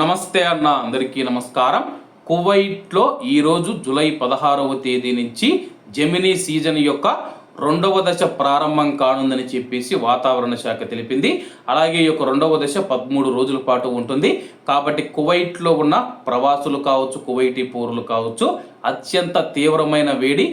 నమస్తే అన్న, అందరికీ నమస్కారం. కువైట్లో ఈరోజు జూలై 16వ తేదీ నుంచి జెమినీ సీజన్ యొక్క రెండవ దశ ప్రారంభం కానుందని చెప్పేసి వాతావరణ శాఖ తెలిపింది. అలాగే ఈ యొక్క రెండవ దశ 13 రోజుల పాటు ఉంటుంది. కాబట్టి కువైట్లో ఉన్న ప్రవాసులు కావచ్చు, కువైటీ పౌరులు కావచ్చు, అత్యంత తీవ్రమైన వేడి,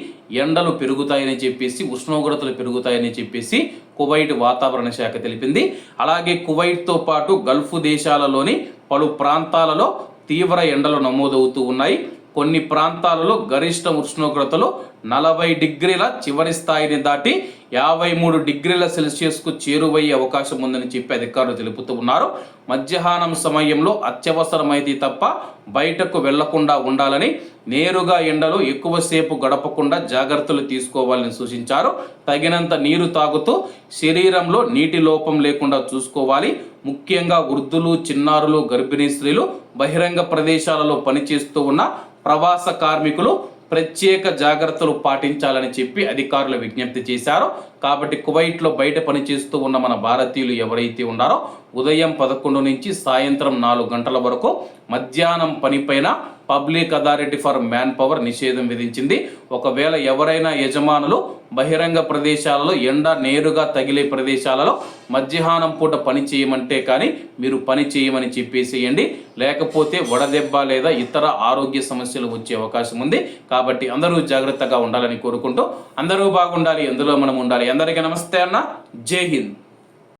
ఎండలు పెరుగుతాయని చెప్పేసి, ఉష్ణోగ్రతలు పెరుగుతాయని చెప్పేసి కువైట్ వాతావరణ శాఖ తెలిపింది. అలాగే కువైట్తో పాటు గల్ఫ్ దేశాలలోని పలు ప్రాంతాలలో తీవ్ర ఎండలు నమోదవుతూ ఉన్నాయి. కొన్ని ప్రాంతాలలో గరిష్ట ఉష్ణోగ్రతలు 40 డిగ్రీల చివరి స్థాయిని దాటి 53 డిగ్రీల సెల్సియస్కు చేరువయ్యే అవకాశం ఉందని చెప్పి అధికారులు తెలుపుతూ ఉన్నారు. మధ్యాహ్నం సమయంలో అత్యవసరమైతే తప్ప బయటకు వెళ్లకుండా ఉండాలని, నేరుగా ఎండలో ఎక్కువసేపు గడపకుండా జాగ్రత్తలు తీసుకోవాలని సూచించారు. తగినంత నీరు తాగుతూ శరీరంలో నీటి లోపం లేకుండా చూసుకోవాలి. ముఖ్యంగా వృద్ధులు, చిన్నారులు, గర్భిణీ స్త్రీలు, బహిరంగ ప్రదేశాలలో పనిచేస్తూ ఉన్న ప్రవాస కార్మికులు ప్రత్యేక జాగ్రత్తలు పాటించాలని చెప్పి అధికారులు విజ్ఞప్తి చేశారు. కాబట్టి కువైట్లో బయట పనిచేస్తూ ఉన్న మన భారతీయులు ఎవరైతే ఉన్నారో ఉదయం 11 నుంచి సాయంత్రం 4 గంటల వరకు మధ్యాహ్నం పనిపైన public authority for manpower నిషేధం విధించింది. ఒకవేళ ఎవరైనా యజమానులు బహిరంగ ప్రదేశాలలో, ఎండ నేరుగా తగిలే ప్రదేశాలలో మధ్యాహ్నం పూట పని చేయమంటే కానీ మీరు పని చేయమని చెప్పేసేయండి. లేకపోతే వడదెబ్బ లేదా ఇతర ఆరోగ్య సమస్యలు వచ్చే అవకాశం ఉంది. కాబట్టి అందరూ జాగ్రత్తగా ఉండాలని కోరుకుంటూ, అందరూ బాగుండాలి, అందులో మనం ఉండాలి. అందరికీ నమస్తే అన్న, జై హింద్.